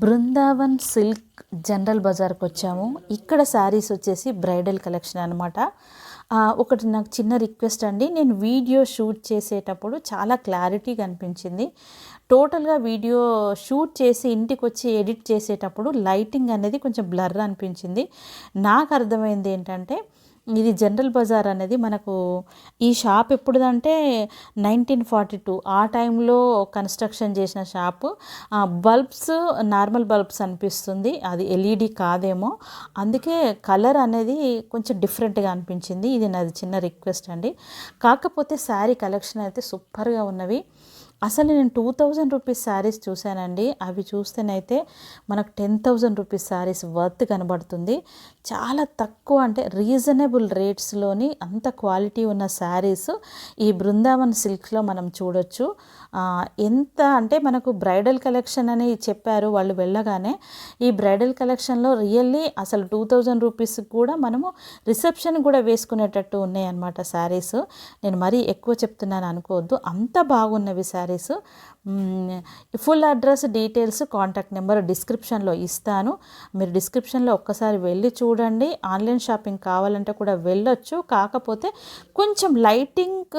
Brindavan silk general బజార్కి వచ్చాము. ఇక్కడ శారీస్ వచ్చేసి బ్రైడల్ కలెక్షన్ అనమాట. ఒకటి నాకు చిన్న రిక్వెస్ట్ అండి, నేను వీడియో షూట్ చేసేటప్పుడు చాలా క్లారిటీగా అనిపించింది. టోటల్గా వీడియో షూట్ చేసి ఇంటికి వచ్చి ఎడిట్ చేసేటప్పుడు లైటింగ్ అనేది కొంచెం బ్లర్ అనిపించింది. నాకు అర్థమైంది ఏంటంటే, ఇది జనరల్ బజార్ అనేది మనకు ఈ షాప్ ఎప్పుడుదంటే 1942 ఆ టైంలో కన్స్ట్రక్షన్ చేసిన షాపు. బల్బ్స్ నార్మల్ బల్బ్స్ అనిపిస్తుంది, అది ఎల్ఈడి కాదేమో, అందుకే కలర్ అనేది కొంచెం డిఫరెంట్గా అనిపించింది. ఇది నాది చిన్న రిక్వెస్ట్ అండి. కాకపోతే శారీ కలెక్షన్ అయితే సూపర్గా ఉన్నవి. అసలు నేను 2000 రూపీస్ శారీస్ చూశానండి. అవి చూస్తేనైతే మనకు 10,000 రూపీస్ శారీస్ వర్త్ కనబడుతుంది. చాలా తక్కువ, అంటే రీజనబుల్ రేట్స్లోని అంత క్వాలిటీ ఉన్న శారీస్ ఈ బృందావన్ సిల్క్స్లో మనం చూడొచ్చు. ఎంత అంటే మనకు బ్రైడల్ కలెక్షన్ అని చెప్పారు వాళ్ళు వెళ్ళగానే. ఈ బ్రైడల్ కలెక్షన్లో రియల్లీ అసలు 2000 రూపీస్ కూడా మనము రిసెప్షన్ కూడా వేసుకునేటట్టు ఉన్నాయన్నమాట శారీస్. నేను మరీ ఎక్కువ చెప్తున్నాను అనుకోవద్దు, అంత బాగున్నవి saris. Full address, details, contact number డిస్క్రిప్షన్లో ఇస్తాను. మీరు డిస్క్రిప్షన్లో ఒక్కసారి వెళ్ళి చూడండి. ఆన్లైన్ షాపింగ్ కావాలంటే కూడా వెళ్ళొచ్చు. కాకపోతే కొంచెం లైటింగ్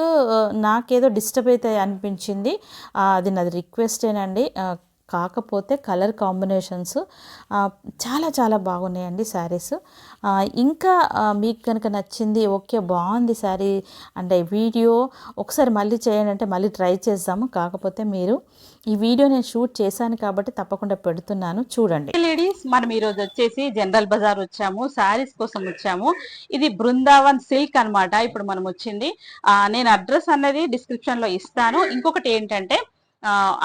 నాకేదో డిస్టర్బ్ అయితే అనిపించింది. అది నాది రిక్వెస్టేనండి. కాకపోతే కలర్ కాంబినేషన్స్ చాలా చాలా బాగున్నాయండి శారీస్. ఇంకా మీకు కనుక నచ్చింది, ఓకే బాగుంది శారీ అంటే వీడియో ఒకసారి మళ్ళీ చేయండి అంటే మళ్ళీ ట్రై చేద్దాము. కాకపోతే మీరు ఈ వీడియో నేను షూట్ చేశాను కాబట్టి తప్పకుండా పెడుతున్నాను, చూడండి. లేడీస్, మనం ఈరోజు వచ్చేసి జనరల్ బజార్ వచ్చాము, శారీస్ కోసం వచ్చాము. ఇది బృందావన్ సిల్క్ అన్నమాట. ఇప్పుడు మనం వచ్చింది. నేను అడ్రస్ అనేది డిస్క్రిప్షన్ లో ఇస్తాను. ఇంకొకటి ఏంటంటే,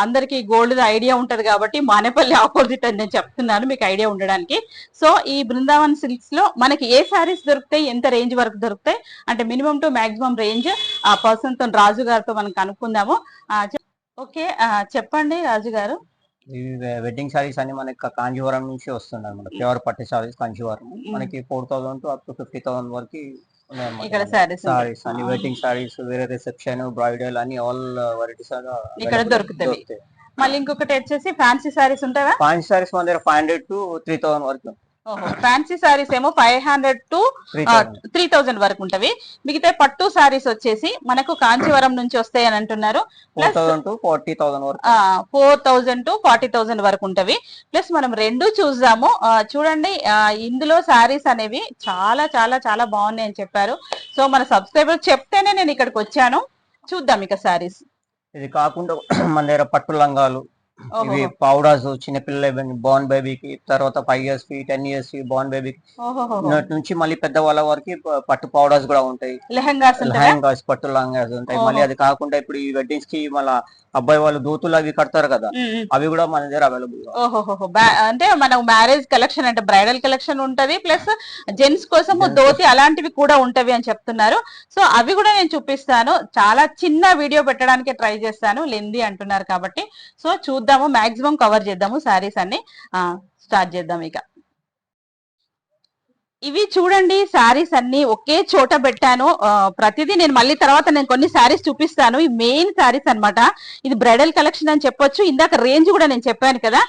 అందరికి గోల్డ్ ఐడియా ఉంటది కాబట్టి మానేపల్లి ఆపోజిట్ అని నేను చెప్తున్నాను మీకు ఐడియా ఉండడానికి. సో ఈ బృందావన్ సిల్క్స్ లో మనకి ఏ శారీస్ దొరుకుతాయి, ఎంత రేంజ్ వరకు దొరుకుతాయి అంటే మినిమం టు మాక్సిమం రేంజ్ ఆ పర్సన్ తో రాజు గారితో మనం కనుక్కుందాము. ఓకే, చెప్పండి రాజు గారు. ఇవి వెడ్డింగ్ సారీస్ అన్ని మనకి కాంజీవరం నుంచి వస్తుంది అనమాట. ప్యూర్ పట్టు సారీస్ కాంజీవరం మనకి 4,000 to up to 50,000 వరకు ఇక్కడ సారీస్ అన్ని వెడ్డింగ్ సారీస్, వేరే రిసెప్షన్, బ్రైడల్ అని ఆల్ వెరైటీస్ ఇక్కడ దొరుకుతాయి. మళ్ళీ ఇంకొకటి వచ్చేసి ఫ్యాన్సీ సారీస్ ఉంటాయా? ఫ్యాన్సీ సారీస్ మన దగ్గర 500 to 3,000 వరకు. ఫ్యాన్సీ సారీస్ ఏమో 500 to 3,000 వరకు ఉంటవి. మిగతా పట్టు సారీస్ వచ్చేసి మనకు కాంచీవరం నుంచి వస్తాయి అని అంటున్నారు. 4,000 to 40,000 వరకు, 4,000 to 40,000 వరకు ఉంటవి. ప్లస్ మనం రెండు చూద్దాము. చూడండి, ఇందులో సారీస్ అనేవి చాలా చాలా చాలా బాగున్నాయి అని చెప్పారు. సో మన సబ్స్క్రైబర్ చెప్తేనే నేను ఇక్కడికి వచ్చాను. చూద్దాం ఇక సారీస్. ఇది కాకుండా మన దగ్గర పట్టు లంగాలు, ఇవి పౌడర్స్ చిన్నపిల్లల బోర్న్ బేబీకి, తర్వాత 5 years కి 10 years కి బోర్న్ బేబీకి నుంచి మళ్ళీ పెద్ద వాళ్ళ వరకు పట్టు పౌడర్స్ కూడా ఉంటాయి. లెహంగాస్, పట్టు లంగాస్ ఉంటాయి. మళ్ళీ అది కాకుండా ఇప్పుడు ఈ వెడ్డింగ్స్ కి మళ్ళీ అబ్బాయి వాళ్ళు దోతులు అవి కడతారు కదా, అవి కూడా మన దగ్గర అవైలబుల్. అంటే మన మ్యారేజ్ కలెక్షన్ అంటే బ్రైడల్ కలెక్షన్ ఉంటది, ప్లస్ జెంట్స్ కోసం ధోతి అలాంటివి కూడా ఉంటవి అని చెప్తున్నారు. సో అవి కూడా నేను చూపిస్తాను. చాలా చిన్న వీడియో పెట్టడానికి ట్రై చేస్తాను, లెంది అంటున్నారు కాబట్టి. సో చూద్దాము, మాక్సిమం కవర్ చేద్దాము శారీస్ అన్ని. స్టార్ట్ చేద్దాం ఇక. ఇవి చూడండి, శారీస్ అన్ని ఒకే చోట పెట్టాను. ప్రతిదీ నేను మళ్ళీ తర్వాత నేను కొన్ని శారీస్ చూపిస్తాను. ఈ మెయిన్ శారీస్ అన్నమాట. ఇది బ్రైడల్ కలెక్షన్ అని చెప్పొచ్చు. ఇందాక రేంజ్ కూడా నేను చెప్పాను కదా.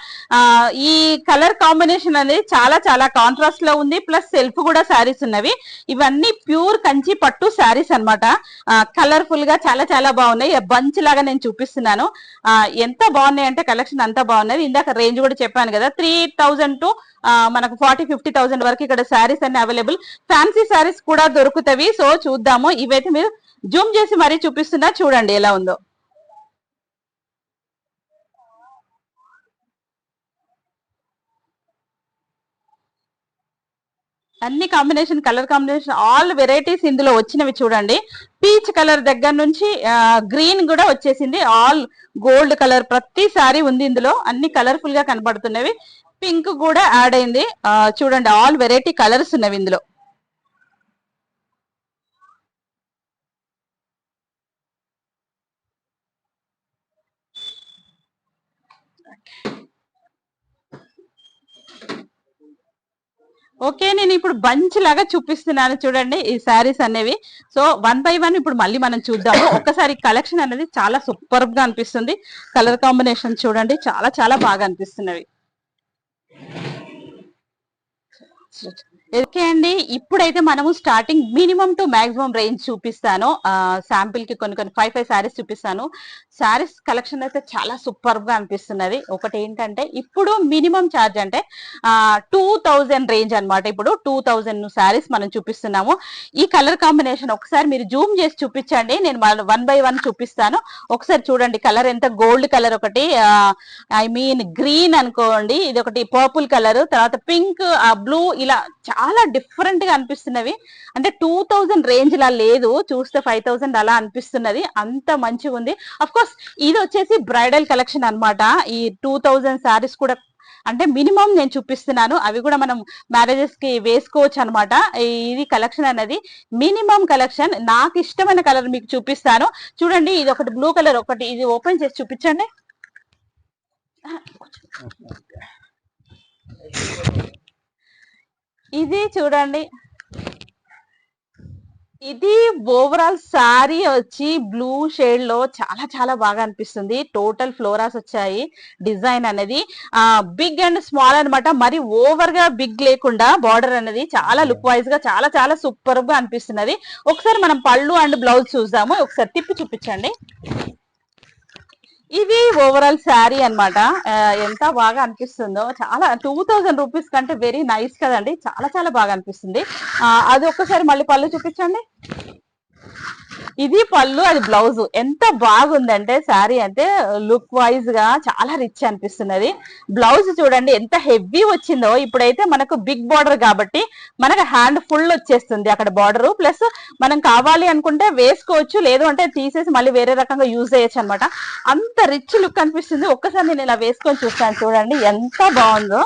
ఈ కలర్ కాంబినేషన్ అనేది చాలా చాలా కాంట్రాస్ట్ లో ఉంది. ప్లస్ సెల్ఫ్ కూడా శారీస్ ఉన్నవి. ఇవన్నీ ప్యూర్ కంచి పట్టు శారీస్ అన్నమాట. కలర్ఫుల్ గా చాలా చాలా బాగున్నాయి. బంచ్ లాగా నేను చూపిస్తున్నాను. ఎంత బాగున్నాయి అంటే కలెక్షన్ అంతా బాగున్నది. ఇందాక రేంజ్ కూడా చెప్పాను కదా, 3,000 to మనకు 40-50,000 వరకు ఇక్కడ శారీస్ అన్ని అవైలబుల్. ఫ్యాన్సీ శారీస్ కూడా దొరుకుతాయి. సో చూద్దాము. ఇవైతే మీరు జూమ్ చేసి మరీ చూపిస్తున్నా, చూడండి ఎలా ఉందో. అన్ని combination, colour combination, all varieties ఇందులో వచ్చినవి చూడండి. పీచ్ కలర్ దగ్గర నుంచి గ్రీన్ కూడా వచ్చేసింది. ఆల్ గోల్డ్ కలర్ ప్రతి సారీ ఉంది ఇందులో. అన్ని కలర్ఫుల్ గా కనబడుతున్నవి. పింక్ కూడా యాడ్ అయింది. చూడండి, ఆల్ వెరైటీ కలర్స్ ఉన్నవి ఇందులో. ఓకే, నేను ఇప్పుడు బంచ్ లాగా చూపిస్తున్నాను చూడండి ఈ శారీస్ అనేవి. సో 1 by 1 ఇప్పుడు మళ్ళీ మనం చూద్దాము. ఒక్కసారి కలెక్షన్ అనేది చాలా సూపర్ గా అనిపిస్తుంది. కలర్ కాంబినేషన్ చూడండి, చాలా చాలా బాగా అనిపిస్తున్నవి. ఓకే అండి, ఇప్పుడైతే మనము starting minimum to maximum range చూపిస్తాను. శాంపిల్ కి కొన్ని 5 శారీస్ చూపిస్తాను. శారీస్ కలెక్షన్ అయితే చాలా సూపర్ గా అనిపిస్తున్నది. ఒకటి ఏంటంటే ఇప్పుడు మినిమం ఛార్జ్ అంటే 2000 రేంజ్ అన్నమాట. ఇప్పుడు 2000 శారీస్ మనం చూపిస్తున్నాము. ఈ కలర్ కాంబినేషన్ ఒకసారి మీరు జూమ్ చేసి చూపించండి, నేను 1 by 1 చూపిస్తాను. ఒకసారి చూడండి కలర్ ఎంత గోల్డ్ కలర్, ఒకటి ఐ మీన్ గ్రీన్ అనుకోండి, ఇది ఒకటి పర్పుల్ కలర్, తర్వాత పింక్, బ్లూ, ఇలా చాలా డిఫరెంట్ గా అనిపిస్తున్నవి. అంటే 2000 రేంజ్ లా లేదు, చూస్తే 5000 అలా అనిపిస్తున్నది, అంత మంచిగా ఉంది. అఫ్ కోర్స్ ఇది వచ్చేసి బ్రైడల్ కలెక్షన్ అన్నమాట. ఈ 2000 సారీస్ కూడా అంటే మినిమం నేను చూపిస్తున్నాను, అవి కూడా మనం మ్యారేజెస్ కి వేసుకోవచ్చు అనమాట. ఇది కలెక్షన్ అనేది మినిమం కలెక్షన్. నాకు ఇష్టమైన కలర్ మీకు చూపిస్తాను చూడండి. ఇది ఒకటి బ్లూ కలర్, ఒకటి ఇది ఓపెన్ చేసి చూపించండి. ఇది చూడండి, ఇది ఓవరాల్ శారీ వచ్చి బ్లూ షేడ్ లో చాలా చాలా బాగా అనిపిస్తుంది. టోటల్ ఫ్లోరాస్ వచ్చాయి, డిజైన్ అనేది బిగ్ అండ్ స్మాల్ అనమాట. మరి ఓవర్ గా బిగ్ లేకుండా బార్డర్ అనేది చాలా లుక్ వైజ్ గా చాలా చాలా సూపర్ గా అనిపిస్తున్నది. ఒకసారి మనం పళ్ళు అండ్ బ్లౌజ్ చూద్దాము. ఒకసారి తిప్పి చూపించండి. ఇది ఓవరాల్ శారీ అన్నమాట. ఎంత బాగా అనిపిస్తుందో, చాలా 2000 రూపీస్ కంటే వెరీ నైస్ కదండి, చాలా చాలా బాగా అనిపిస్తుంది. అది ఒక్కసారి మళ్ళీ పళ్ళు చూపించండి. ఇది పళ్ళు, అది బ్లౌజ్. ఎంత బాగుందంటే శారీ అంటే లుక్ వైజ్ గా చాలా రిచ్ అనిపిస్తున్నది. బ్లౌజ్ చూడండి ఎంత హెవీ వచ్చిందో. ఇప్పుడైతే మనకు బిగ్ బార్డర్ కాబట్టి మనకు హ్యాండ్ ఫుల్ వచ్చేస్తుంది అక్కడ బార్డర్. ప్లస్ మనం కావాలి అనుకుంటే వేసుకోవచ్చు, లేదు అంటే తీసేసి మళ్ళీ వేరే రకంగా యూజ్ చేయొచ్చు అనమాట. అంత రిచ్ లుక్ అనిపిస్తుంది. ఒక్కసారి నేను ఇలా వేసుకొని చూస్తాను, చూడండి ఎంత బాగుందో.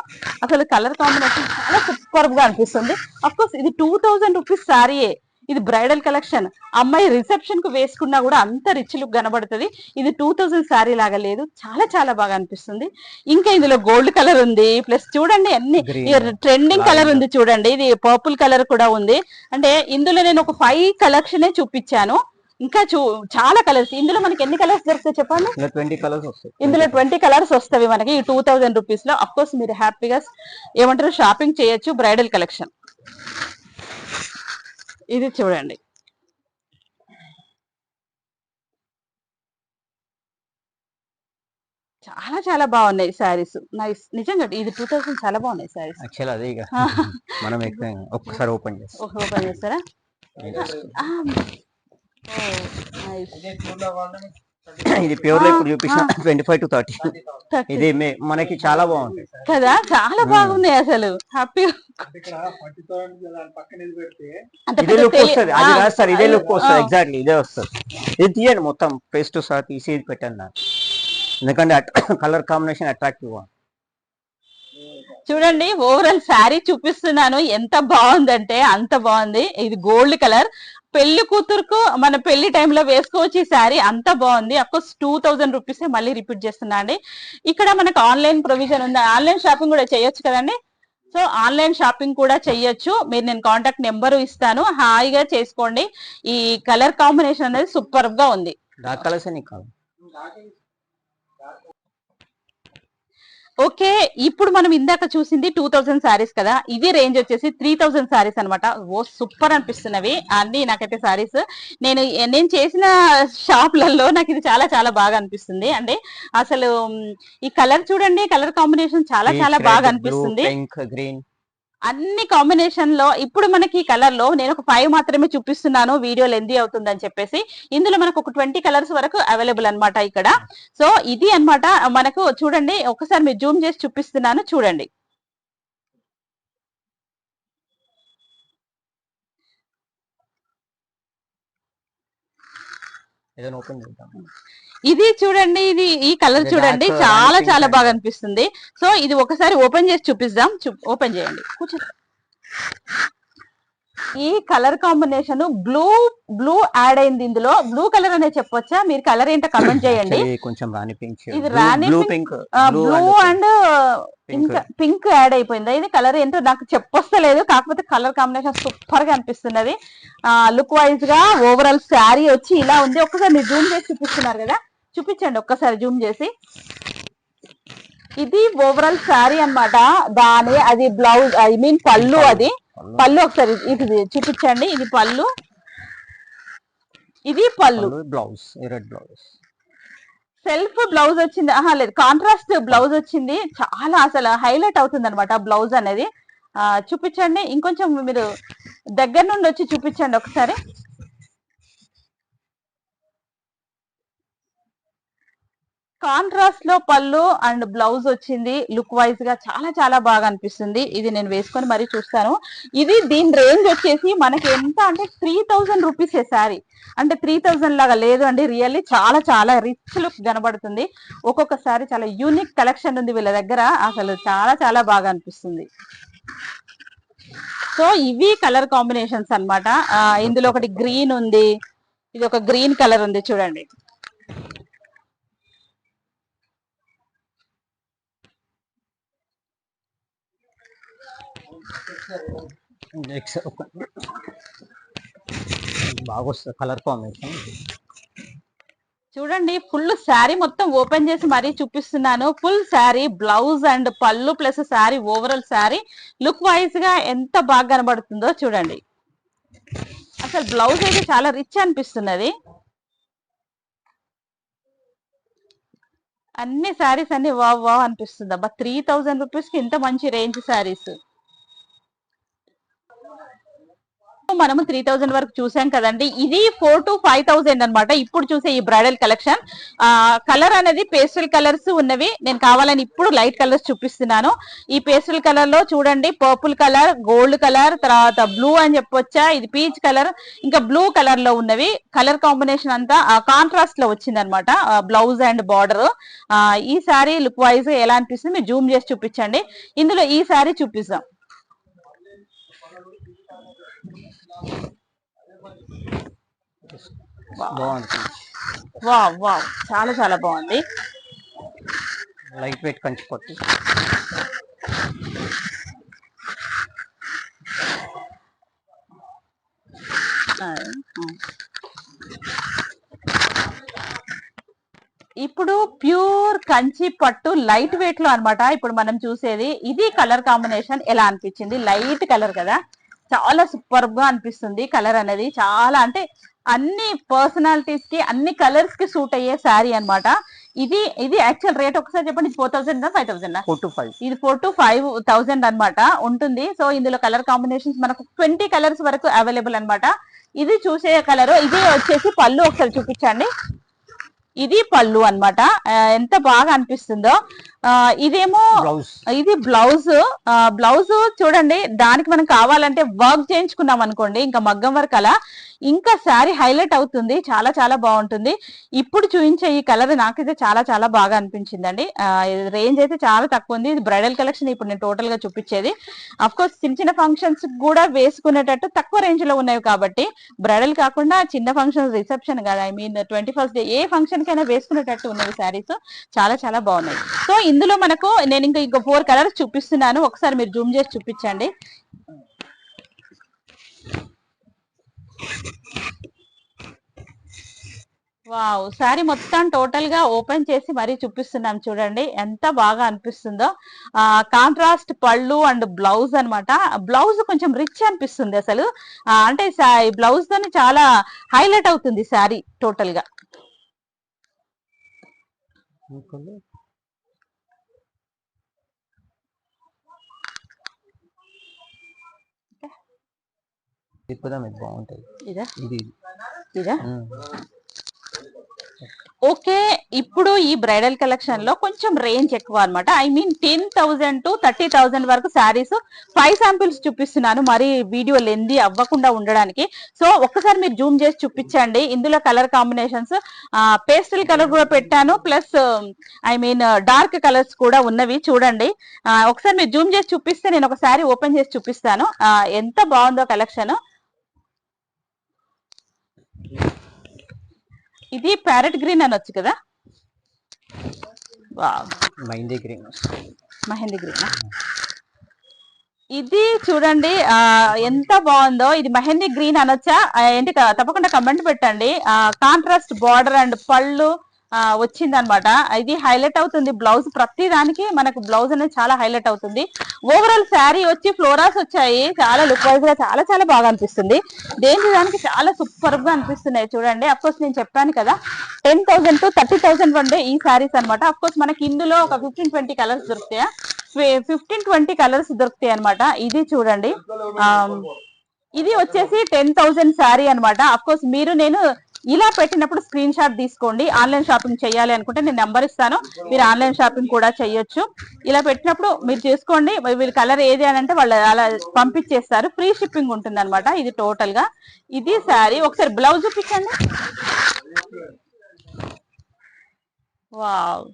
అసలు కలర్ కాంబినేషన్ చాలా సూపర్ గా అనిపిస్తుంది. అఫ్ కోర్స్ ఇది 2000 రూపీస్ శారీయే. ఇది బ్రైడల్ కలెక్షన్, అమ్మాయి రిసెప్షన్ కు వేసుకున్నా కూడా అంత రిచ్ లుక్ కనబడుతుంది. ఇది 2000 శారీ లాగా లేదు, చాలా చాలా బాగా అనిపిస్తుంది. ఇంకా ఇందులో గోల్డ్ కలర్ ఉంది, ప్లస్ చూడండి అన్ని ట్రెండింగ్ కలర్ ఉంది చూడండి. ఇది పర్పుల్ కలర్ కూడా ఉంది. అంటే ఇందులో నేను ఒక 5 కలెక్షన్ చూపించాను, ఇంకా చాలా కలర్స్. ఇందులో మనకి ఎన్ని కలర్స్ దొరుకుతాయి చెప్పండి? 20 కలర్స్ వస్తాయి. ఇందులో 20 కలర్స్ వస్తాయి మనకి ఈ 2000 రూపీస్ లో. అఫ్ కోర్స్ మీరు హ్యాపీగా ఏమంటారు షాపింగ్ చేయొచ్చు. బ్రైడల్ కలెక్షన్ ఇది చూడండి, చాలా చాలా బాగున్నాయి శారీస్. నైస్, నిజంగా ఇది 2000 చాలా బాగున్నాయి శారీస్. యాక్చువల్ అదే ఇక మనం ఒక్కసారి ఓపెన్ చేస్తాం. ఓపెన్ చేస్తారా? ఇది ప్యూర్ లో ఇప్పుడు చూపించిన 25 to 30. ఇది మనకి చాలా బాగుంది కదా, చాలా బాగుంది అసలు. హ్యాపీ ఇదే లుక్ వస్తుంది. అది కాదు సార్, ఇదే లుక్ వస్తుంది, ఎగ్జాక్ట్లీ ఇదే వస్తుంది. ఇది తీయండి మొత్తం పేస్ట్ సార్, తీసి ఇది పెట్టండి నాకు, ఎందుకంటే కలర్ కాంబినేషన్ అట్రాక్టివ్. చూడండి ఓవరాల్ శారీ చూపిస్తున్నాను, ఎంత బాగుందంటే అంత బాగుంది. ఇది గోల్డ్ కలర్, పెళ్లి కూతురుకు మన పెళ్లి టైంలో వేసుకోవచ్చు ఈ శారీ, అంత బాగుంది. అఫ్కోర్స్ 2000 రూపీస్ మళ్ళీ రిపీట్ చేస్తున్నా అండి. ఇక్కడ మనకు ఆన్లైన్ ప్రొవిజన్ ఉంది, ఆన్లైన్ షాపింగ్ కూడా చేయొచ్చు కదండి. సో ఆన్లైన్ షాపింగ్ కూడా చెయ్యొచ్చు. మీరు నేను కాంటాక్ట్ నెంబర్ ఇస్తాను, హాయిగా చేసుకోండి. ఈ కలర్ కాంబినేషన్ అనేది సూపర్ గా ఉంది. ఓకే, ఇప్పుడు మనం ఇందాక చూసింది 2000 శారీస్ కదా, ఇది రేంజ్ వచ్చేసి 3000 శారీస్ అనమాట. ఓ సూపర్ అనిపిస్తున్నవి అన్ని నాకైతే శారీస్. నేను చేసిన షాప్లలో నాకు ఇది చాలా చాలా బాగా అనిపిస్తుంది. అంటే అసలు ఈ కలర్ చూడండి, కలర్ కాంబినేషన్ చాలా చాలా బాగా అనిపిస్తుంది. అన్ని కాంబినేషన్ లో ఇప్పుడు మనకి ఈ కలర్ లో నేను ఒక 5 మాత్రమే చూపిస్తున్నాను, వీడియో లెందీ అవుతుందని చెప్పేసి. ఇందులో మనకు ఒక 20 కలర్స్ వరకు అవైలబుల్ అనమాట ఇక్కడ. సో ఇది అన్నమాట మనకు. చూడండి ఒకసారి మీరు జూమ్ చేసి చూపిస్తున్నాను, చూడండి. ఇది చూడండి, ఇది ఈ కలర్ చూడండి, చాలా చాలా బాగా అనిపిస్తుంది. సో ఇది ఒకసారి ఓపెన్ చేసి చూపిద్దాం. ఓపెన్ చేయండి, కూర్చోండి. ఈ కలర్ కాంబినేషన్ బ్లూ యాడ్ అయింది ఇందులో. బ్లూ కలర్ అనే చెప్పొచ్చా? మీరు కలర్ ఏంటో కమెంట్ చేయండి. ఇది రాణి బ్లూ అండ్ ఇంకా పింక్ యాడ్ అయిపోయింది. ఇది కలర్ ఏంటో నాకు చెప్పొస్తలేదు, కాకపోతే కలర్ కాంబినేషన్ సూపర్ గా అనిపిస్తున్నది. లుక్ వైజ్ గా ఓవరాల్ శారీ వచ్చి ఇలా ఉంది. ఒక్కసారి మీరు జూమ్ చేసి చూపిస్తున్నారు కదా, చూపించండి ఒక్కసారి జూమ్ చేసి. ఇది ఓవరాల్ శారీ అన్నమాట. దాని అది బ్లౌజ్, ఐ మీన్ పళ్ళు. అది పళ్ళు ఒకసారి ఇది చూపించండి. ఇది పళ్ళు, ఇది పళ్ళు. Blouse red blouse, self blouse వచ్చింది. లేదు, కాంట్రాస్ట్ బ్లౌజ్ వచ్చింది. చాలా అసలు హైలైట్ అవుతుంది అనమాట బ్లౌజ్ అనేది. చూపించండి, ఇంకొంచెం మీరు దగ్గర నుండి వచ్చి చూపించండి ఒకసారి. కాంట్రాస్ట్ లో పళ్ళు అండ్ బ్లౌజ్ వచ్చింది. లుక్ వైజ్ గా చాలా చాలా బాగా అనిపిస్తుంది. ఇది నేను వేసుకొని మరీ చూస్తాను. ఇది దీని రేంజ్ వచ్చేసి మనకి ఎంత అంటే 3000 రూపీస్ శారీ. అంటే 3000 లాగా లేదు అండి, రియల్లీ చాలా చాలా రిచ్ లుక్ కనబడుతుంది. ఒక్కొక్క శారీ చాలా యూనిక్ కలెక్షన్ ఉంది వీళ్ళ దగ్గర, అసలు చాలా చాలా బాగా అనిపిస్తుంది. సో ఇవి కలర్ కాంబినేషన్స్ అన్నమాట. ఇందులో ఒకటి గ్రీన్ ఉంది, ఇది ఒక గ్రీన్ కలర్ ఉంది చూడండి. బాగా వస్తుంది కలర్ కాంబినేషన్. చూడండి, ఫుల్ శారీ మొత్తం ఓపెన్ చేసి మరీ చూపిస్తున్నాను. ఫుల్ శారీ బ్లౌజ్ అండ్ పళ్ళు plus sari, overall sari look wise గా ఎంత బాగా కనబడుతుందో చూడండి. అసలు బ్లౌజ్ అయితే చాలా రిచ్ అనిపిస్తున్నది. అన్ని శారీస్ అన్ని వావ్ వావ్ అనిపిస్తుంది. అబ్బా, 3000 రూపీస్ కి ఇంత మంచి రేంజ్ శారీస్. మనము 3000 వరకు చూసాం కదండి. ఇది 4,000 to 5,000 అనమాట. ఇప్పుడు చూసే ఈ బ్రైడల్ కలెక్షన్ కలర్ అనేది పేస్టల్ కలర్స్ ఉన్నవి. నేను కావాలని ఇప్పుడు లైట్ కలర్స్ చూపిస్తున్నాను. ఈ పేస్టల్ కలర్ లో చూడండి, పర్పుల్ కలర్, గోల్డ్ కలర్, తర్వాత బ్లూ అని చెప్పొచ్చా, ఇది పీచ్ కలర్, ఇంకా బ్లూ కలర్ లో ఉన్నవి. కలర్ కాంబినేషన్ అంతా కాంట్రాస్ట్ లో వచ్చింది అనమాట, బ్లౌజ్ అండ్ బార్డర్. ఈ శారీ లుక్ వైజ్ ఎలా అనిపిస్తుంది మీరు జూమ్ చేసి చూపించండి. ఇందులో ఈ శారీ చూపిస్తాం. వావ్ వావ్, చాలా చాలా బాగుంది. లైట్ వెయిట్ కంచి పట్టు. ఇప్పుడు ప్యూర్ కంచి పట్టు లైట్ వెయిట్ లో అన్నమాట ఇప్పుడు మనం చూసేది. ఇది కలర్ కాంబినేషన్ ఎలా అనిపించింది? లైట్ కలర్ కదా, చాలా సూపర్ గా అనిపిస్తుంది. కలర్ అనేది చాలా అంటే అన్ని పర్సనాలిటీస్ కి, అన్ని కలర్స్ కి సూట్ అయ్యే శారీ అన్నమాట. ఇది యాక్చువల్ రేట్ ఒకసారి చెప్పండి. 4,000 5,000? 4 to 5. ఇది 4,000 to 5,000 అన్నమాట ఉంటుంది. సో ఇందులో కలర్ కాంబినేషన్స్ మనకు 20 కలర్స్ వరకు అవైలబుల్ అన్నమాట. ఇది చూసే కలర్. ఇది వచ్చేసి పళ్ళు, ఒకసారి చూపించండి. ఇది పళ్ళు అన్నమాట. ఎంత బాగా అనిపిస్తుందో. ఇదేమో ఇది బ్లౌజ్. బ్లౌజ్ చూడండి, దానికి మనం కావాలంటే వర్క్ చేయించుకున్నాం అనుకోండి, ఇంకా మగ్గం వర్క్ అలా ఇంకా శారీ హైలైట్ అవుతుంది. చాలా చాలా బాగుంటుంది. ఇప్పుడు చూపించే ఈ కలర్ నాకైతే చాలా చాలా బాగా అనిపించిందండి. రేంజ్ అయితే చాలా తక్కువ ఉంది. ఇది బ్రైడల్ కలెక్షన్ ఇప్పుడు నేను టోటల్ గా చూపించేది. అఫ్ కోర్స్ చిన్న చిన్న ఫంక్షన్స్ కూడా వేసుకునేటట్టు తక్కువ రేంజ్ లో ఉన్నాయి కాబట్టి, బ్రైడల్ కాకుండా చిన్న ఫంక్షన్, రిసెప్షన్ కదా, I mean 21st day, A function కైనా వేసుకునేటట్టు ఉన్నవి శారీస్. చాలా చాలా బాగున్నాయి. సో ఇందులో మనకు నేను ఇంకో 4 కలర్స్ చూపిస్తున్నాను. ఒకసారి మీరు జూమ్ చేసి చూపించండి. వావ్, శారీ మొత్తం టోటల్ గా ఓపెన్ చేసి మరీ చూపిస్తున్నాం చూడండి, ఎంత బాగా అనిపిస్తుందో. కాంట్రాస్ట్ పళ్ళు అండ్ బ్లౌజ్ అన్నమాట. బ్లౌజ్ కొంచెం రిచ్ అనిపిస్తుంది అసలు. అంటే బ్లౌజ్ తోని చాలా హైలైట్ అవుతుంది శారీ టోటల్ గా. బాగుంటది. ఇదా ఓకే. ఇప్పుడు ఈ బ్రైడల్ కలెక్షన్ లో కొంచెం రేంజ్ ఎక్కువ అన్నమాట. ఐ మీన్ 10,000 to 30,000 వరకు శారీస్ 5 శాంపిల్స్ చూపిస్తున్నాను, మరి వీడియో లెందీ అవ్వకుండా ఉండడానికి. సో ఒక్కసారి మీరు జూమ్ చేసి చూపించండి. ఇందులో కలర్ కాంబినేషన్స్ పేస్టల్ కలర్ కూడా పెట్టాను, plus I mean dark colours కూడా ఉన్నవి చూడండి. ఒకసారి మీరు జూమ్ చేసి చూపిస్తే నేను ఒక శారీ ఓపెన్ చేసి చూపిస్తాను ఎంత బాగుందో కలెక్షన్. ఇది ప్యారెట్ గ్రీన్ అనొచ్చు కదా. మెహందీ గ్రీన్. ఇది చూడండి ఎంత బాగుందో. ఇది మెహందీ గ్రీన్ అనొచ్చా ఏంటి? తప్పకుండా కమెంట్ పెట్టండి. కాంట్రాస్ట్ బార్డర్ అండ్ పళ్ళు వచ్చింది అనమాట. ఇది హైలైట్ అవుతుంది బ్లౌజ్, ప్రతి దానికి మనకు బ్లౌజ్ అనేది చాలా హైలైట్ అవుతుంది. ఓవరాల్ శారీ వచ్చి ఫ్లోరాస్ వచ్చాయి, చాలా లుక్ వైజ్ గా చాలా చాలా బాగా అనిపిస్తుంది. దేనికి దానికి చాలా సూపర్ గా అనిపిస్తున్నాయి చూడండి. అఫ్ కోర్స్ నేను చెప్పాను కదా 10,000 to 30,000 వండే ఈ శారీస్ అనమాట. అఫ్ కోర్స్ మనకి ఇందులో ఒక 15-20 కలర్స్ దొరుకుతాయా, 15-20 కలర్స్ దొరుకుతాయి అనమాట. ఇది చూడండి, ఇది వచ్చేసి 10,000 శారీ అనమాట. అఫ్ కోర్స్ మీరు నేను ఇలా పెట్టినప్పుడు స్క్రీన్ షాట్ తీసుకోండి. ఆన్లైన్ షాపింగ్ చేయాలి అనుకుంటే నేను నెంబర్ ఇస్తాను, మీరు ఆన్లైన్ షాపింగ్ కూడా చేయొచ్చు. ఇలా పెట్టినప్పుడు మీరు చేసుకోండి, వీళ్ళ కలర్ ఏది అని అంటే వాళ్ళు అలా పంపించేస్తారు, ఫ్రీ షిప్పింగ్ ఉంటుంది అనమాట. ఇది టోటల్ గా ఇది శారీ. ఒకసారి బ్లౌజ్ చూపించండి. వావ్,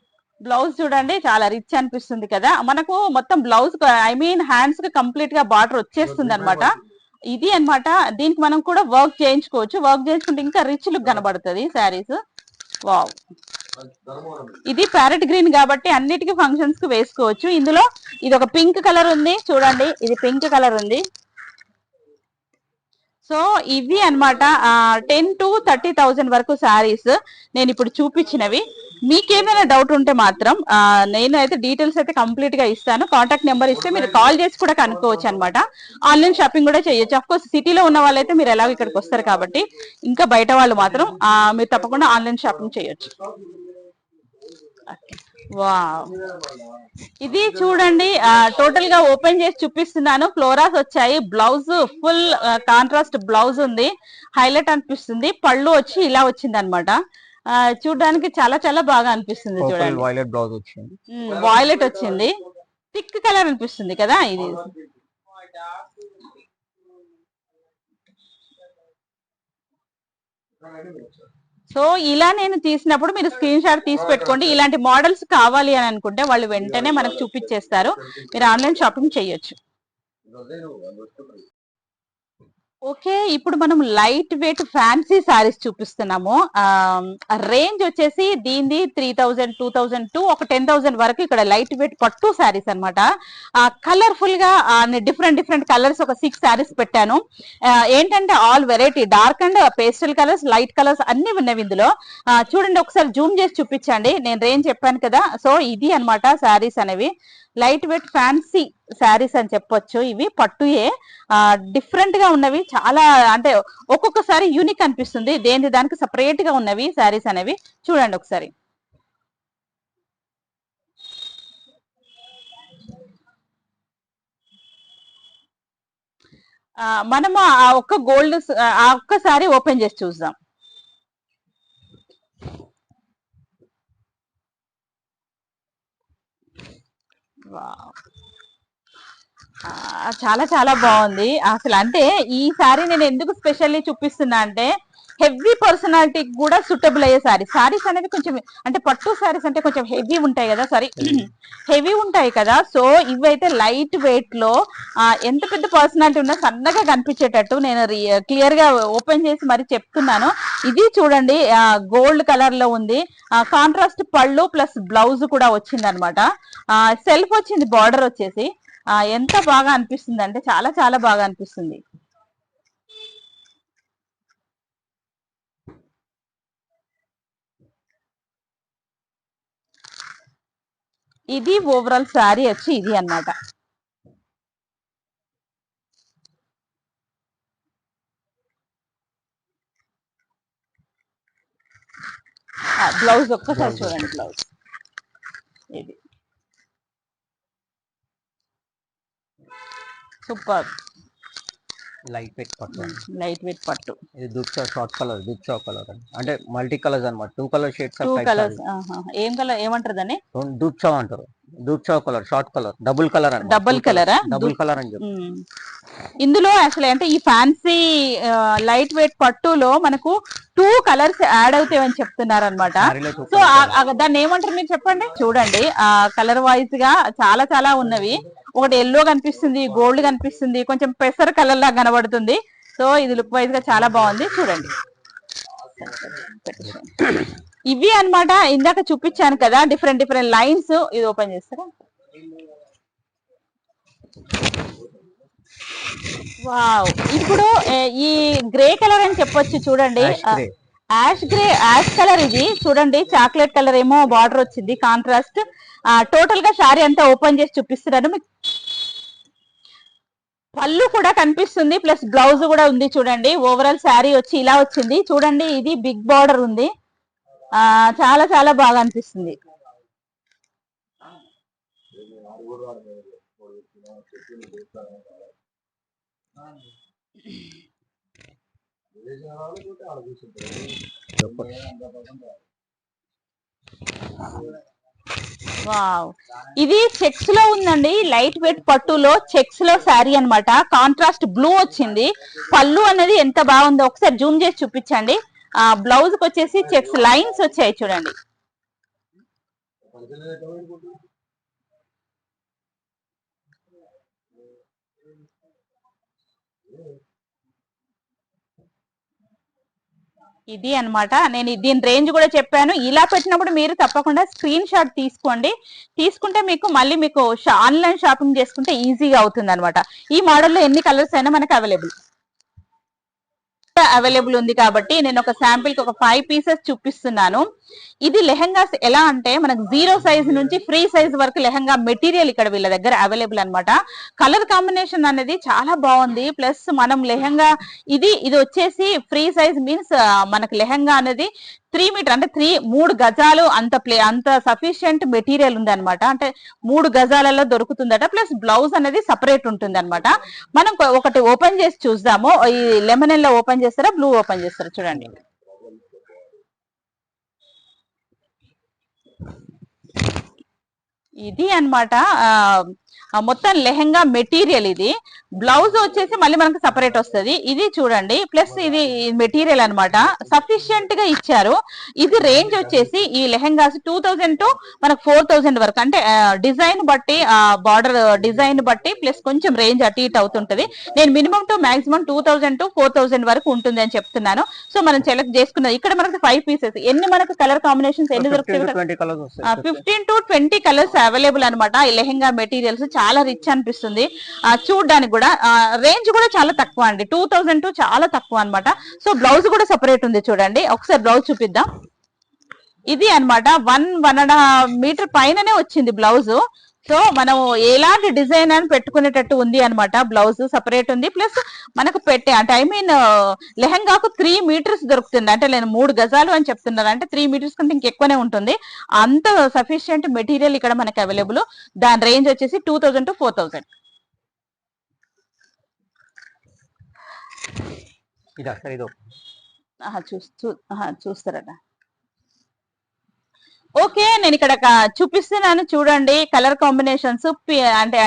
బ్లౌజ్ చూడండి చాలా రిచ్ అనిపిస్తుంది కదా మనకు. మొత్తం బ్లౌజ్ ఐ మీన్ హ్యాండ్స్ కి కంప్లీట్ గా బార్డర్ వచ్చేస్తుంది అనమాట. ఇది అన్నమాట. దీనికి మనం కూడా వర్క్ చేయించుకోవచ్చు, వర్క్ చేయించుకుంటే ఇంకా రిచ్ లుక్ కనబడుతుంది శారీస్. వావ్, ఇది ప్యారెట్ గ్రీన్ కాబట్టి అన్నిటికీ ఫంక్షన్స్ కి వేసుకోవచ్చు. ఇందులో ఇది ఒక పింక్ కలర్ ఉంది చూడండి, ఇది పింక్ కలర్ ఉంది. సో ఇవి అన్నమాట 10 to 30,000 వరకు శారీస్ నేను ఇప్పుడు చూపించినవి. మీకేమైనా డౌట్ ఉంటే మాత్రం నేను అయితే డీటెయిల్స్ అయితే కంప్లీట్ గా ఇస్తాను. కాంటాక్ట్ నెంబర్ ఇస్తే మీరు కాల్ చేసి కూడా కనుక్కోవచ్చు అనమాట. ఆన్లైన్ షాపింగ్ కూడా చేయొచ్చు. అఫ్ కోర్స్ సిటీలో ఉన్న వాళ్ళైతే మీరు ఎలాగో ఇక్కడికి వస్తారు కాబట్టి, ఇంకా బయట వాళ్ళు మాత్రం మీరు తప్పకుండా ఆన్లైన్ షాపింగ్ చేయొచ్చు. వావ్, ఇది చూడండి టోటల్ గా ఓపెన్ చేసి చూపిస్తున్నాను. ఫ్లోరాస్ వచ్చాయి, బ్లౌజ్ ఫుల్ కాంట్రాస్ట్ బ్లౌజ్ ఉంది, హైలైట్ అనిపిస్తుంది. పళ్ళు వచ్చి ఇలా వచ్చింది అనమాట. చూడడానికి చాలా చాలా బాగా అనిపిస్తుంది చూడండి. వైలెట్ బ్లౌజ్ వచ్చింది, వాయిలెట్ వచ్చింది, థిక్ కలర్ అనిపిస్తుంది కదా ఇది. సో ఇలా నేను తీసినప్పుడు మీరు స్క్రీన్ షాట్ తీసి పెట్టుకోండి. ఇలాంటి మోడల్స్ కావాలి అని అనుకుంటే వాళ్ళు వెంటనే మనకు చూపించేస్తారు, మీరు ఆన్లైన్ షాపింగ్ చేయొచ్చు. ఓకే, ఇప్పుడు మనం లైట్ వెయిట్ ఫ్యాన్సీ సారీస్ చూపిస్తున్నాము. రేంజ్ వచ్చేసి దీనిది 3,000, 2,000 టు ఒక 10,000 వరకు ఇక్కడ లైట్ వెయిట్ పట్టు శారీస్ అనమాట. కలర్ఫుల్ గా డిఫరెంట్ కలర్స్ ఒక 6 శారీస్ పెట్టాను. ఏంటంటే all variety, dark and pastel colours, light colours అన్ని ఉన్నవి ఇందులో. చూడండి, ఒకసారి జూమ్ చేసి చూపించండి. నేను రేంజ్ చెప్పాను కదా. సో ఇది అన్నమాట శారీస్ అనేవి, లైట్ వెయిట్ ఫ్యాన్సీ శారీస్ అని చెప్పొచ్చు. ఇవి పట్టుయే, డిఫరెంట్ గా ఉన్నవి, చాలా అంటే ఒక్కొక్కసారి యూనిక్ అనిపిస్తుంది. దేని దానికి సపరేట్ గా ఉన్నవి శారీస్ అనేవి. చూడండి ఒకసారి. మనము ఆ ఒక్క గోల్డ్ ఆ ఒక్కసారి ఓపెన్ చేసి చూద్దాం. చాలా చాలా బాగుంది అసలు. అంటే ఈ సారీ నేను ఎందుకు స్పెషల్లీ చూపిస్తున్నా అంటే హెవీ పర్సనాలిటీకి కూడా సూటబుల్ అయ్యే సారీస్ అనేవి కొంచెం అంటే పట్టు సారీస్ అంటే కొంచెం హెవీ ఉంటాయి కదా, హెవీ ఉంటాయి కదా. సో ఇవైతే లైట్ వెయిట్ లో ఎంత పెద్ద పర్సనాలిటీ ఉన్నా సన్నగా కనిపించేటట్టు నేను క్లియర్ గా ఓపెన్ చేసి మరి చెప్తున్నాను. ఇది చూడండి, గోల్డ్ కలర్ లో ఉంది, కాంట్రాస్ట్ పళ్ళు ప్లస్ బ్లౌజ్ కూడా వచ్చింది అనమాట. సెల్ఫ్ వచ్చింది, బార్డర్ వచ్చేసి. ఎంత బాగా అనిపిస్తుంది అంటే చాలా చాలా బాగా అనిపిస్తుంది. ఇది ఓవరాల్ శారీ వచ్చి ఇది అన్నమాట. బ్లౌజ్ ఒక్కసారి చూడండి, బ్లౌజ్ ఇది సూపర్. లైట్ వెయిట్ పట్టు, లైట్ వెయిట్ పట్టు. ఇది దుప్చా షార్ట్ కలర్, దుప్చా కలర్ అంటే మల్టీ కలర్స్ అన్నమాట. 2 కలర్ షేడ్స్, 2 కలర్స్. ఏం కలర్ ఏమంటారు దాన్ని? దుప్చా అంటారు. దుప్చా colour, short colour, double colour అని. డబుల్ కలరా? డబుల్ కలర్ అని చెప్పి ఇందులో అసలు అంటే ఈ ఫ్యాన్సీ లైట్ వెయిట్ పట్టులో మనకు 2 కలర్స్ యాడ్ అవుతాయని చెప్తున్నారు అనమాట. సో దాన్ని ఏమంటారు మీరు చెప్పండి. చూడండి, కలర్ వైజ్ గా చాలా చాలా ఉన్నవి. ఒకటి ఎల్లో కనిపిస్తుంది, గోల్డ్ కనిపిస్తుంది, కొంచెం పెసర్ కలర్ లాగా కనబడుతుంది. సో ఇది లుక్ వైజ్ గా చాలా బాగుంది. చూడండి, ఇవి అన్నమాట ఇందాక చూపించాను కదా డిఫరెంట్ లైన్స్. ఇది ఓపెన్ చేస్తారా? వావ్, ఇప్పుడు ఈ గ్రే కలర్ అని చెప్పొచ్చు చూడండి. యాష్ కలర్ ఇది చూడండి, చాక్లెట్ కలర్ ఏమో బార్డర్ వచ్చింది కాంట్రాస్ట్. టోటల్ గా శారీ అంతా ఓపెన్ చేసి చూపిస్తున్నాను మీకు. పళ్ళు కూడా కనిపిస్తుంది, ప్లస్ బ్లౌజ్ కూడా ఉంది చూడండి. ఓవరాల్ శారీ వచ్చి ఇలా వచ్చింది చూడండి. ఇది బిగ్ బార్డర్ ఉంది, చాలా చాలా బాగా అనిపిస్తుంది. వావ్, ఇది చెక్స్ లో ఉందండి, లైట్ వెయిట్ పట్టులో చెక్స్ లో శారీ అన్నమాట. కాంట్రాస్ట్ బ్లూ వచ్చింది. పళ్ళు అనేది ఎంత బాగుందో ఒకసారి జూమ్ చేసి చూపించండి. బ్లౌజ్ కి వచ్చేసి చెక్స్ లైన్స్ వచ్చాయి చూడండి. ఇది అన్నమాట. నేను దీని రేంజ్ కూడా చెప్పాను. ఇలా పెట్టినప్పుడు మీరు తప్పకుండా స్క్రీన్ షాట్ తీసుకోండి. తీసుకుంటే మళ్ళీ మీకు ఆన్లైన్ షాపింగ్ చేసుకుంటే ఈజీగా అవుతుంది అనమాట. ఈ మోడల్లో ఎన్ని కలర్స్ అయినా మనకు అవైలబుల్ ఉంది కాబట్టి నేను ఒక శాంపిల్ కి ఒక 5 పీసెస్ చూపిస్తున్నాను. ఇది లెహంగాస్ ఎలా అంటే మనకు 0 సైజ్ నుంచి ఫ్రీ సైజ్ వరకు లెహంగా మెటీరియల్ ఇక్కడ వీళ్ళ దగ్గర అవైలబుల్ అనమాట. కలర్ కాంబినేషన్ అనేది చాలా బాగుంది. ప్లస్ మనం లెహంగా ఇది వచ్చేసి ఫ్రీ సైజ్ మీన్స్ మనకు లెహంగా అనేది 3 మీటర్ అంటే 3 గజాలు అంత సఫిషియంట్ మెటీరియల్ ఉంది అనమాట. అంటే 3 గజాలలో దొరుకుతుందట. ప్లస్ బ్లౌజ్ అనేది సపరేట్ ఉంటుంది అనమాట. మనం ఒకటి ఓపెన్ చేసి చూద్దాము. ఈ లెమన్ ఎల్లో ఓపెన్ చేస్తారా, బ్లూ ఓపెన్ చేస్తారా చూడండి. ఇది అన్నమాట మొత్తం లెహంగా మెటీరియల్. ఇది బ్లౌజ్ వచ్చేసి మళ్ళీ మనకు సపరేట్ వస్తుంది. ఇది చూడండి, ప్లస్ ఇది మెటీరియల్ అన్నమాట. సఫిషియెంట్ గా ఇచ్చారు. ఇది రేంజ్ వచ్చేసి ఈ లెహంగాస్ 2000 టు మనకు 4000 వరకు, అంటే డిజైన్ బట్టి బార్డర్ డిజైన్ బట్టి ప్లస్ కొంచెం రేంజ్ అటు ఇటు అవుతుంటది. నేను మినిమం టు మాక్సిమం 2000 టు 4000 వరకు ఉంటుంది అని చెప్తున్నాను. సో మనం సెలెక్ట్ చేసుకున్నది ఇక్కడ మనకు 5 పీసెస్. ఎన్ని మనకు కలర్ కాంబినేషన్స్ ఎన్ని దొరుకుతాయి? 15 to 20 కలర్స్ అవైలబుల్ అనమాట. ఈ లెహంగా మెటీరియల్స్ చాలా రిచ్ అనిపిస్తుంది చూడడానికి కూడా. రేంజ్ కూడా చాలా తక్కువ అండి, 2000 టు చాలా తక్కువ అనమాట. సో బ్లౌజ్ కూడా సపరేట్ ఉంది చూడండి. ఒకసారి బ్లౌజ్ చూపిద్దాం. ఇది అన్నమాట 1.5 మీటర్ పైననే వచ్చింది బ్లౌజ్. సో మనం ఎలాంటి డిజైన్ అని పెట్టుకునేటట్టు ఉంది అనమాట. బ్లౌజ్ సపరేట్ ఉంది. ప్లస్ మనకు పెట్టే అంటే లెహంగాకు 3 మీటర్స్ దొరుకుతుంది. అంటే నేను 3 గజాలు అని చెప్తున్నారు, అంటే 3 మీటర్స్ కంటే ఇంకెక్కువనే ఉంటుంది. అంత సఫిషియంట్ మెటీరియల్ ఇక్కడ మనకు అవైలబుల్. దాని రేంజ్ వచ్చేసి 2000 టు 4000. చూస్తారట. ఓకే, నేను ఇక్కడ చూపిస్తున్నాను చూడండి. కలర్ కాంబినేషన్స్ అంటే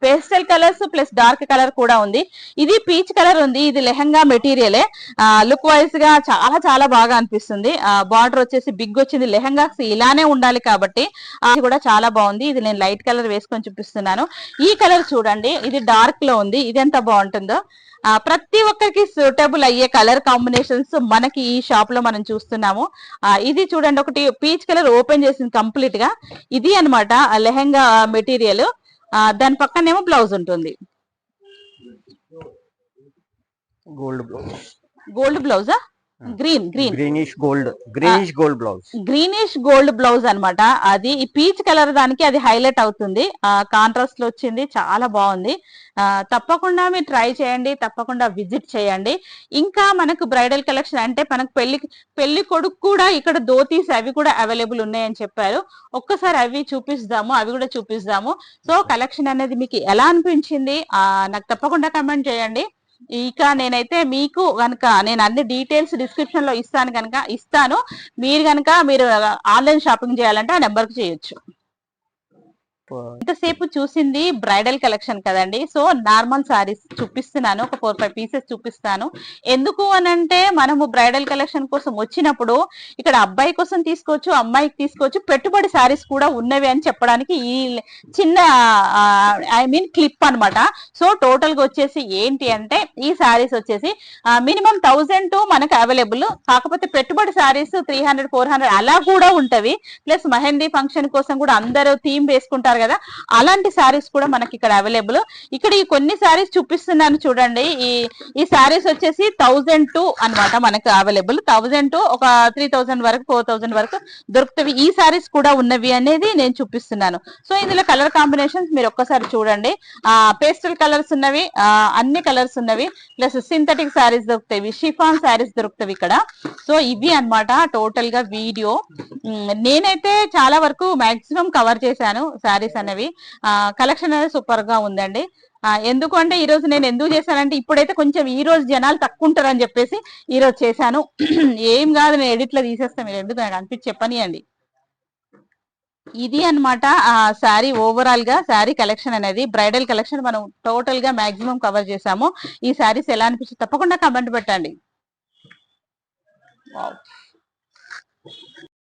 pastel colours plus dark colour కూడా ఉంది. ఇది పీచ్ కలర్ ఉంది. ఇది లెహంగా మెటీరియలే. లుక్ వైజ్ గా చాలా చాలా బాగా అనిపిస్తుంది. బార్డర్ వచ్చేసి బిగ్ వచ్చింది. లెహంగాస్ ఇలానే ఉండాలి కాబట్టి అది కూడా చాలా బాగుంది. ఇది నేను లైట్ కలర్ వేసుకొని చూపిస్తున్నాను. ఈ కలర్ చూడండి, ఇది డార్క్ లో ఉంది. ఇది ఎంత బాగుంటుందో. ప్రతి ఒక్కరికి సూటబుల్ అయ్యే కలర్ కాంబినేషన్స్ మనకి ఈ షాప్ లో మనం చూస్తున్నాము. ఇది చూడండి, ఒకటి పీచ్ కలర్ ఓపెన్ చేసింది కంప్లీట్ గా. ఇది అన్నమాట లెహంగా మెటీరియల్. దాని పక్కనేమో బ్లౌజ్ ఉంటుంది. గోల్డ్ బ్లౌజా? గ్రీనిష్ గోల్డ్ బ్లౌజ్ అన్నమాట. అది ఈ పీచ్ కలర్ దానికి అది హైలైట్ అవుతుంది. కాంట్రాస్ట్ లో వచ్చింది, చాలా బాగుంది. తప్పకుండా మీరు ట్రై చేయండి, తప్పకుండా విజిట్ చేయండి. ఇంకా మనకు బ్రైడల్ కలెక్షన్ అంటే మనకు పెళ్లి కొడుకు కూడా ఇక్కడ ధోతీస్ అవి కూడా అవైలబుల్ ఉన్నాయని చెప్పారు. ఒక్కసారి అవి కూడా చూపిస్తాము. సో కలెక్షన్ అనేది మీకు ఎలా అనిపించింది నాకు తప్పకుండా కమెంట్ చేయండి. ఇక నేనైతే మీకు కనుక నేను అన్ని డీటెయిల్స్ డిస్క్రిప్షన్ లో ఇస్తాను. మీరు ఆన్లైన్ షాపింగ్ చేయాలంటే ఆ నెంబర్కి చేయొచ్చు. ఇంతసేపు చూసింది బ్రైడల్ కలెక్షన్ కదండి. సో నార్మల్ సారీస్ చూపిస్తున్నాను, ఒక 4-5 పీసెస్ చూపిస్తాను. ఎందుకు అనంటే మనము బ్రైడల్ కలెక్షన్ కోసం వచ్చినప్పుడు ఇక్కడ అబ్బాయి కోసం తీసుకోవచ్చు, అమ్మాయికి తీసుకోవచ్చు, పెట్టుబడి సారీస్ కూడా ఉన్నవి అని చెప్పడానికి ఈ చిన్న క్లిప్ అన్నమాట. సో టోటల్ గా వచ్చేసి ఏంటి అంటే ఈ సారీస్ వచ్చేసి మినిమం 1000 టు మనకు అవైలబుల్. కాకపోతే పెట్టుబడి సారీస్ 300-400 అలా కూడా ఉంటవి. ప్లస్ మెహందీ ఫంక్షన్ కోసం కూడా అందరూ థీమ్ వేసుకుంటారు కదా, అలాంటి శారీస్ కూడా మనకి ఇక్కడ అవైలబుల్. ఇక్కడ ఈ కొన్ని శారీస్ చూపిస్తున్నాను చూడండి. ఈ శారీస్ వచ్చేసి 1002 అన్నమాట మనకు అవైలబుల్. 1002 ఒక 3000 వరకు 4000 వరకు దొరుకుతాయి. ఈ శారీస్ కూడా ఉన్నవి అనేది నేను చూపిస్తున్నాను. సో ఇందులో కలర్ కాంబినేషన్స్ మీరు ఒక్కసారి చూడండి. పేస్టల్ కలర్స్ ఉన్నవి, అన్ని కలర్స్ ఉన్నవి, ప్లస్ సింథటిక్ శారీస్ దొరుకుతాయి, షిఫాన్ శారీస్ దొరుకుతాయి ఇక్కడ. సో ఇవి అన్నమాట టోటల్ గా వీడియో. నేనైతే చాలా వరకు మాక్సిమం కవర్ చేశాను శారీస్ అనేవి. కలెక్షన్ అనేది సూపర్ గా ఉందండి. ఎందుకు అంటే ఈ రోజు నేను ఎందుకు చేశానంటే ఇప్పుడైతే కొంచెం ఈ రోజు జనాలు తక్కువ ఉంటారని చెప్పేసి ఈ రోజు చేశాను. ఏం కాదు, నేను ఎడిట్ లో తీసేస్తాను, మీరు ఎందుకు నాకు అనిపించి చెప్పనియండి. ఇది అన్నమాట శారీ ఓవరాల్ గా శారీ కలెక్షన్ అనేది. బ్రైడల్ కలెక్షన్ మనం టోటల్ గా మాక్సిమం కవర్ చేసాము. ఈ శారీస్ ఎలా అనిపించి తప్పకుండా కమెంట్ పెట్టండి. వావ్.